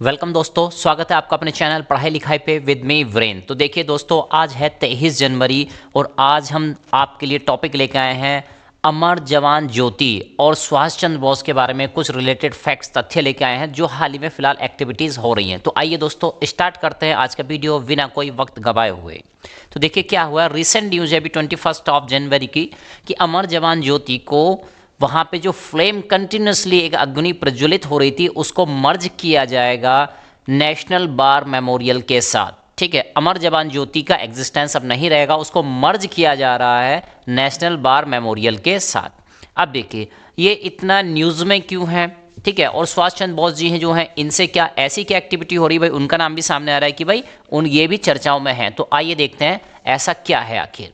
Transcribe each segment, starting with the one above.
Welcome दोस्तों, स्वागत है आपका अपने चैनल पढ़ाई लिखाई पे विद मी वीरेन। तो देखिए दोस्तों, आज है 23 जनवरी और आज हम आपके लिए टॉपिक लेकर आए हैं अमर जवान ज्योति और सुभाष चंद्र बोस के बारे में कुछ रिलेटेड फैक्ट्स तथ्य लेके आए हैं जो हाल ही में फिलहाल एक्टिविटीज़ हो रही हैं। तो आइए दोस्तों स्टार्ट करते हैं आज का वीडियो बिना कोई वक्त गवाए हुए। तो देखिए क्या हुआ, रिसेंट न्यूज़ है अभी 21 जनवरी की कि अमर जवान ज्योति को वहाँ पे जो फ्लेम कंटिन्यूसली एक अग्नि प्रज्वलित हो रही थी उसको मर्ज किया जाएगा नेशनल बार मेमोरियल के साथ। ठीक है, अमर जवान ज्योति का एग्जिस्टेंस अब नहीं रहेगा, उसको मर्ज किया जा रहा है नेशनल बार मेमोरियल के साथ। अब देखिए ये इतना न्यूज़ में क्यों है, ठीक है। और सुभाष चंद्र बोस जी हैं जो हैं, इनसे क्या ऐसी क्या एक्टिविटी हो रही है भाई, उनका नाम भी सामने आ रहा है कि भाई उन ये भी चर्चाओं में हैं। तो आइए देखते हैं ऐसा क्या है आखिर।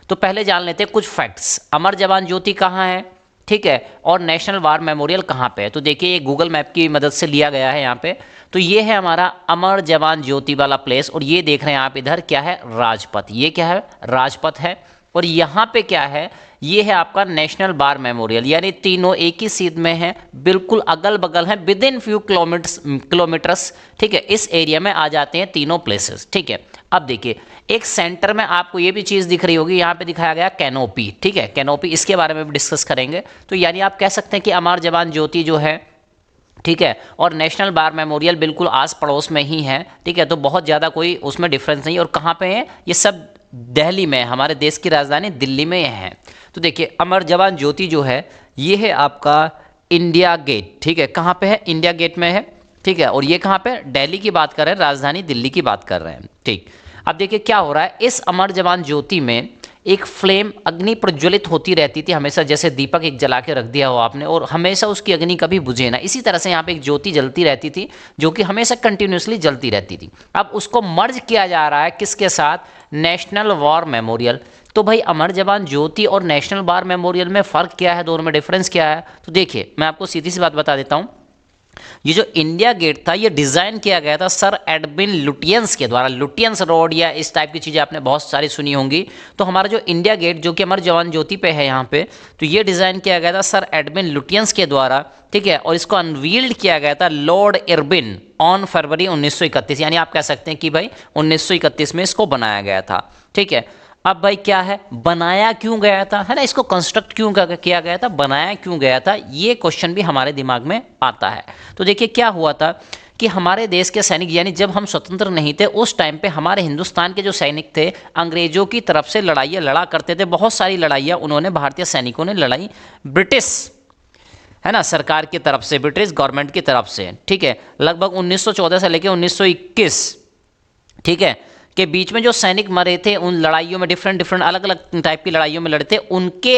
तो पहले जान लेते हैं कुछ फैक्ट्स। अमर जवान ज्योति कहाँ है, ठीक है, और नेशनल वार मेमोरियल कहाँ पे है। तो देखिए ये गूगल मैप की मदद से लिया गया है यहाँ पे। तो ये है हमारा अमर जवान ज्योति वाला प्लेस और ये देख रहे हैं आप इधर क्या है, राजपथ। ये क्या है, राजपथ है। और यहाँ पे क्या है, ये है आपका नेशनल बार मेमोरियल, यानी तीनों एक ही सीध में है, बिल्कुल अगल बगल है, विद इन फ्यू किलोमीटर्स। ठीक है, इस एरिया में आ जाते हैं तीनों प्लेसेस। ठीक है, अब देखिए एक सेंटर में आपको ये भी चीज़ दिख रही होगी, यहाँ पे दिखाया गया कैनोपी। ठीक है, कैनोपी, इसके बारे में भी डिस्कस करेंगे। तो यानी आप कह सकते हैं कि अमर जवान ज्योति जो है, ठीक है, और नेशनल बार मेमोरियल बिल्कुल आस पड़ोस में ही है। ठीक है, तो बहुत ज़्यादा कोई उसमें डिफरेंस नहीं। और कहाँ पे है ये सब, दिल्ली में, हमारे देश की राजधानी दिल्ली में है। तो देखिए अमर जवान ज्योति जो है ये है आपका इंडिया गेट। ठीक है, कहाँ पे है, इंडिया गेट में है। ठीक है, और ये कहाँ पे, दिल्ली की बात कर रहे हैं, राजधानी दिल्ली की बात कर रहे हैं। ठीक, अब देखिए क्या हो रहा है, इस अमर जवान ज्योति में एक फ्लेम अग्नि प्रज्वलित होती रहती थी हमेशा, जैसे दीपक एक जला के रख दिया हो आपने और हमेशा उसकी अग्नि कभी बुझे ना, इसी तरह से यहाँ पे एक ज्योति जलती रहती थी जो कि हमेशा कंटिन्यूसली जलती रहती थी। अब उसको मर्ज किया जा रहा है किसके साथ, नेशनल वॉर मेमोरियल। तो भाई अमर जवान ज्योति और नेशनल वॉर मेमोरियल में फ़र्क क्या है, दोनों में डिफरेंस क्या है। तो देखिए मैं आपको सीधी सी बात बता देता हूँ। ये जो इंडिया गेट था ये डिज़ाइन किया गया था सर एडविन लुटियंस के द्वारा। लुटियंस रोड या इस टाइप की चीज़ें आपने बहुत सारी सुनी होंगी। तो हमारा जो इंडिया गेट जो कि अमर जवान ज्योति पे है यहाँ पे, तो ये डिज़ाइन किया गया था सर एडविन लुटियंस के द्वारा। ठीक है, और इसको अनवील्ड किया गया था लॉर्ड इरविन ऑन फरवरी 1931, यानी आप कह सकते हैं कि भाई 1931 में इसको बनाया गया था। ठीक है, अब भाई क्या है, बनाया क्यों गया था, है ना, इसको कंस्ट्रक्ट क्यों किया गया था, बनाया क्यों गया था, ये क्वेश्चन भी हमारे दिमाग में आता है। तो देखिए क्या हुआ था कि हमारे देश के सैनिक, यानी जब हम स्वतंत्र नहीं थे उस टाइम पे हमारे हिंदुस्तान के जो सैनिक थे अंग्रेजों की तरफ से लड़ाइयाँ लड़ा करते थे। बहुत सारी लड़ाइयाँ उन्होंने, भारतीय सैनिकों ने लड़ाई ब्रिटिश, है ना, सरकार की तरफ से, ब्रिटिश गवर्नमेंट की तरफ से। ठीक है, लगभग 1914 से लेकर 1921, ठीक है, के बीच में जो सैनिक मरे थे उन लड़ाइयों में, डिफरेंट अलग अलग टाइप की लड़ाइयों में लड़े थे, उनके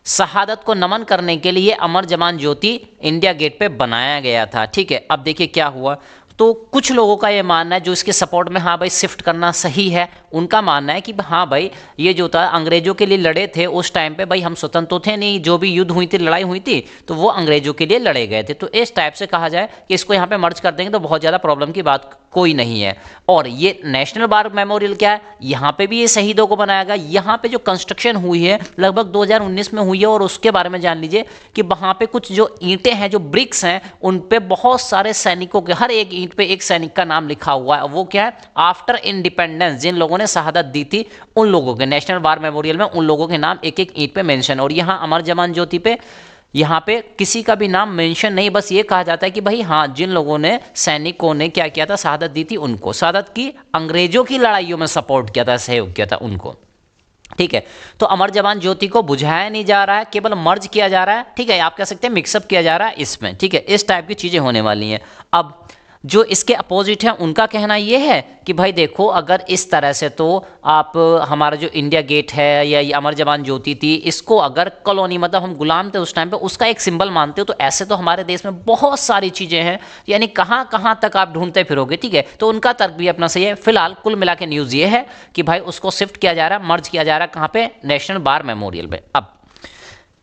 शहादत को नमन करने के लिए अमर जवान ज्योति इंडिया गेट पे बनाया गया था। ठीक है, अब देखिए क्या हुआ, तो कुछ लोगों का ये मानना है जो इसके सपोर्ट में, हाँ भाई शिफ्ट करना सही है, उनका मानना है कि हाँ भाई ये जो था अंग्रेजों के लिए लड़े थे उस टाइम पे, भाई हम स्वतंत्र तो थे नहीं, जो भी युद्ध हुई थी, लड़ाई हुई थी, तो वो अंग्रेजों के लिए लड़े गए थे। तो इस टाइप से कहा जाए कि इसको यहाँ पे मर्ज कर देंगे तो बहुत ज़्यादा प्रॉब्लम की बात कोई नहीं है। और ये नेशनल वार मेमोरियल क्या है, यहाँ पे भी ये शहीदों को बनाया गया। यहाँ पे जो कंस्ट्रक्शन हुई है लगभग 2019 में हुई है और उसके बारे में जान लीजिए कि वहाँ पे कुछ जो ईंटें हैं, जो ब्रिक्स हैं, उन पे बहुत सारे सैनिकों के, हर एक ईंट पे एक सैनिक का नाम लिखा हुआ है। वो क्या है, आफ्टर इंडिपेंडेंस जिन लोगों ने शहादत दी थी उन लोगों के, नेशनल वार मेमोरियल में उन लोगों के नाम एक एक ईंट पे मेंशन। और यहाँ अमर जवान ज्योति पे, यहाँ पे किसी का भी नाम मेंशन नहीं, बस ये कहा जाता है कि भाई हाँ जिन लोगों ने, सैनिकों ने क्या किया था, शहादत दी थी उनको, शहादत की, अंग्रेजों की लड़ाइयों में सपोर्ट किया था, सहयोग किया था उनको। ठीक है, तो अमर जवान ज्योति को बुझाया नहीं जा रहा है, केवल मर्ज किया जा रहा है। ठीक है, आप कह सकते हैं मिक्सअप किया जा रहा है इसमें। ठीक है, इस टाइप की चीज़ें होने वाली हैं। अब जो इसके अपोजिट है उनका कहना ये है कि भाई देखो अगर इस तरह से, तो आप, हमारा जो इंडिया गेट है या ये अमर जवान ज्योति थी, इसको अगर कॉलोनी, मतलब हम गुलाम थे उस टाइम पे, उसका एक सिंबल मानते हो, तो ऐसे तो हमारे देश में बहुत सारी चीज़ें हैं, यानी कहाँ कहाँ तक आप ढूंढते फिरोगे। ठीक है, तो उनका तर्क भी अपना सही है। फिलहाल कुल मिला के न्यूज़ ये है कि भाई उसको शिफ्ट किया जा रहा है, मर्ज किया जा रहा है, कहाँ पे, नेशनल वार मेमोरियल में। अब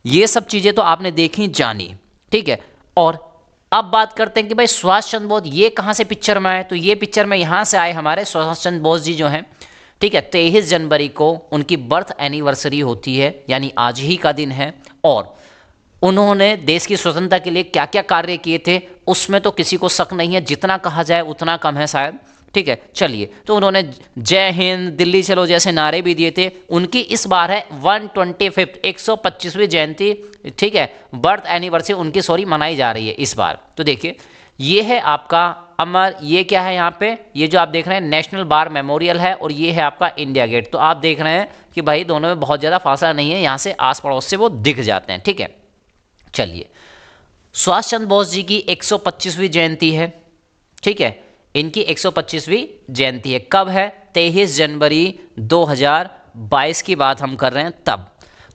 ये सब चीज़ें तो आपने देखी जानी। ठीक है, और अब बात करते हैं कि भाई सुभाष चंद्र बोस ये कहाँ से पिक्चर में आए। तो ये पिक्चर में यहाँ से आए, हमारे सुभाष चंद्र बोस जी जो हैं, ठीक है, 23 जनवरी को उनकी बर्थ एनिवर्सरी होती है, यानी आज ही का दिन है। और उन्होंने देश की स्वतंत्रता के लिए क्या क्या कार्य किए थे उसमें तो किसी को शक नहीं है, जितना कहा जाए उतना कम है शायद। ठीक है, चलिए, तो उन्होंने जय हिंद, दिल्ली चलो जैसे नारे भी दिए थे। उनकी इस बार है 125th 125वीं जयंती, ठीक है, बर्थ एनिवर्सरी उनकी सॉरी मनाई जा रही है इस बार। तो देखिए ये है आपका अमर, ये क्या है यहाँ पे, ये जो आप देख रहे हैं नेशनल बार मेमोरियल है, और ये है आपका इंडिया गेट। तो आप देख रहे हैं कि भाई दोनों में बहुत ज़्यादा फासला नहीं है, यहाँ से आस पड़ोस से वो दिख जाते हैं। ठीक है, चलिए, सुभाष चंद्र बोस जी की 125वीं जयंती है। ठीक है, इनकी 125वीं जयंती है, कब है? 23 जनवरी 2022 की बात हम कर रहे हैं तब।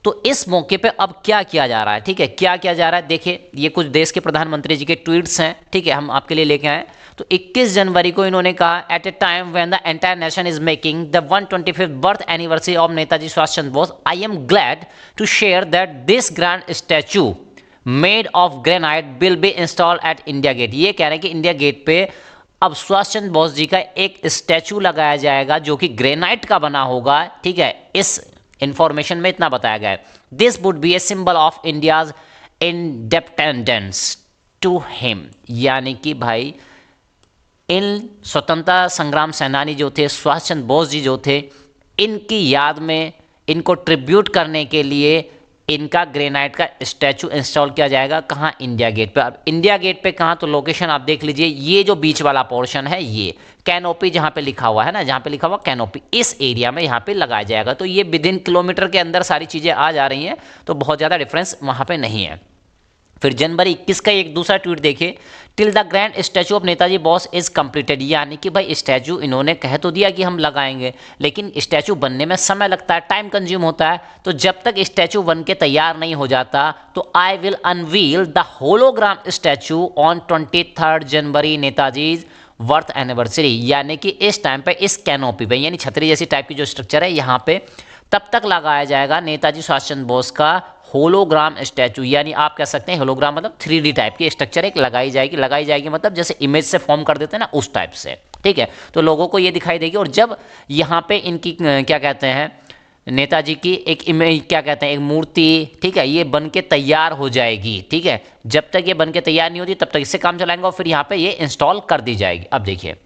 तो इस मौके पे अब क्या किया जा रहा है? ठीक है, क्या किया जा रहा है, देखिए ये कुछ देश के प्रधानमंत्री जी के ट्वीट्स हैं। ठीक है, हम आपके लिए लेके आए। तो 21 जनवरी को इन्होंने कहा, at a time when the entire nation is making the 125th birth anniversary of Netaji Subhash Chandra Bose, I am glad to share that this grand statue made of granite will be install at India Gate. ये कह रहे हैं कि India gate पे अब सुभाष चंद्र बोस जी का एक statue लगाया जाएगा जो कि ग्रेनाइट का बना होगा। ठीक है, इस इंफॉर्मेशन में इतना बताया गया है। This would be a symbol of India's independence to him, यानी कि भाई इन स्वतंत्रता संग्राम सेनानी जो थे सुभाष चंद्र बोस जी जो थे, इनकी याद में इनको ट्रिब्यूट करने के लिए इनका ग्रेनाइट का स्टैचू इंस्टॉल किया जाएगा। कहाँ? इंडिया गेट पे। अब इंडिया गेट पे कहाँ? तो लोकेशन आप देख लीजिए, ये जो बीच वाला पोर्शन है, ये कैनोपी जहाँ पे लिखा हुआ है ना, जहाँ पे लिखा हुआ कैनोपी, इस एरिया में यहाँ पे लगाया जाएगा। तो ये विद इन किलोमीटर के अंदर सारी चीज़ें आ जा रही हैं, तो बहुत ज़्यादा डिफरेंस वहाँ पे नहीं है। फिर जनवरी 21 का एक दूसरा ट्वीट देखिए, till the grand statue of Netaji boss is completed, यानी कि भाई स्टैचू इन्होंने कह तो दिया कि हम लगाएंगे, लेकिन स्टैचू बनने में समय लगता है, टाइम कंज्यूम होता है। तो जब तक स्टैचू बन के तैयार नहीं हो जाता, तो I will unveil the hologram statue on 23 January Netaji birth anniversary, यानी कि इस टाइम पे इस कैनोपी पे, यानी छतरी जैसी टाइप की जो स्ट्रक्चर है, यहाँ पे तब तक लगाया जाएगा नेताजी सुभाष चंद्र बोस का होलोग्राम स्टैचू, यानी आप कह सकते हैं होलोग्राम मतलब 3D टाइप की स्ट्रक्चर एक लगाई जाएगी मतलब जैसे इमेज से फॉर्म कर देते हैं ना, उस टाइप से। ठीक है, तो लोगों को ये दिखाई देगी। और जब यहाँ पे इनकी क्या कहते हैं, नेताजी की एक इमेज, क्या कहते हैं, एक मूर्ति, ठीक है, ये बन के तैयार हो जाएगी। ठीक है, जब तक ये बन के तैयार नहीं होती तब तक इससे काम चलाएंगे और फिर यहाँ पे ये इंस्टॉल कर दी जाएगी। अब देखिए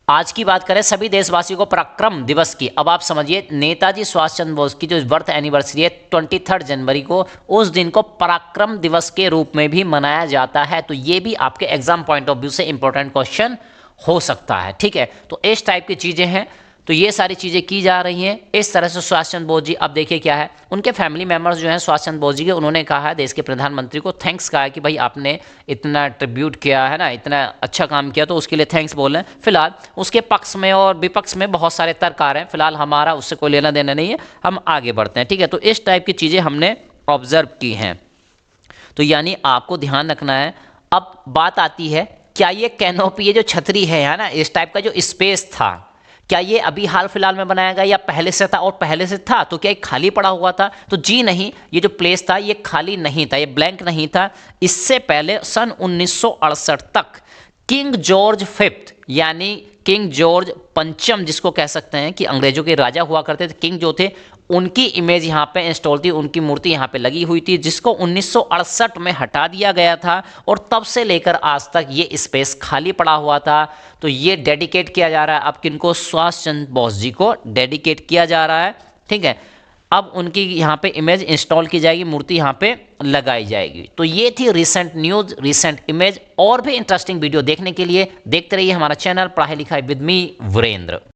आज की बात करें सभी देशवासियों को पराक्रम दिवस की। अब आप समझिए, नेताजी सुभाष चंद्र बोस की जो बर्थ एनिवर्सरी है 23 जनवरी को, उस दिन को पराक्रम दिवस के रूप में भी मनाया जाता है। तो ये भी आपके एग्जाम पॉइंट ऑफ व्यू से इंपॉर्टेंट क्वेश्चन हो सकता है। ठीक है, तो इस टाइप की चीज़ें हैं, तो ये सारी चीज़ें की जा रही हैं इस तरह से। सुभाष चंद्र बोस जी, अब देखिए क्या है, उनके फैमिली मेम्बर्स जो हैं सुभाष चंद्र बोस जी के, उन्होंने कहा है देश के प्रधानमंत्री को थैंक्स कहा है कि भाई आपने इतना ट्रिब्यूट किया है ना, इतना अच्छा काम किया, तो उसके लिए थैंक्स बोल रहे हैं। फिलहाल उसके पक्ष में और विपक्ष में बहुत सारे तर्क आ रहे हैं, फिलहाल हमारा उससे कोई लेना देना नहीं है, हम आगे बढ़ते हैं। ठीक है, तो इस टाइप की चीज़ें हमने ऑब्जर्व की हैं, तो यानी आपको ध्यान रखना है। अब बात आती है, क्या ये कैनोपी, ये जो छतरी है ना, इस टाइप का जो स्पेस था, क्या ये अभी हाल फिलहाल में बनाया गया या पहले से था? और पहले से था तो क्या ये खाली पड़ा हुआ था? तो जी नहीं, ये जो प्लेस था ये खाली नहीं था, ये ब्लैंक नहीं था। इससे पहले सन 1968 तक किंग जॉर्ज फिफ्थ, यानी किंग जॉर्ज पंचम जिसको कह सकते हैं, कि अंग्रेजों के राजा हुआ करते थे, किंग जो थे, उनकी इमेज यहाँ पे इंस्टॉल थी, उनकी मूर्ति यहाँ पे लगी हुई थी, जिसको 1968 में हटा दिया गया था। और तब से लेकर आज तक ये स्पेस खाली पड़ा हुआ था। तो ये डेडिकेट किया जा रहा है अब किनको? सुभाष चंद्र बोस जी को डेडिकेट किया जा रहा है। ठीक है, अब उनकी यहाँ पे इमेज इंस्टॉल की जाएगी, मूर्ति यहाँ पे लगाई जाएगी। तो ये थी रिसेंट न्यूज़, रिसेंट इमेज। और भी इंटरेस्टिंग वीडियो देखने के लिए देखते रहिए हमारा चैनल पढ़ाई लिखाई विद मी वीरेंद्र।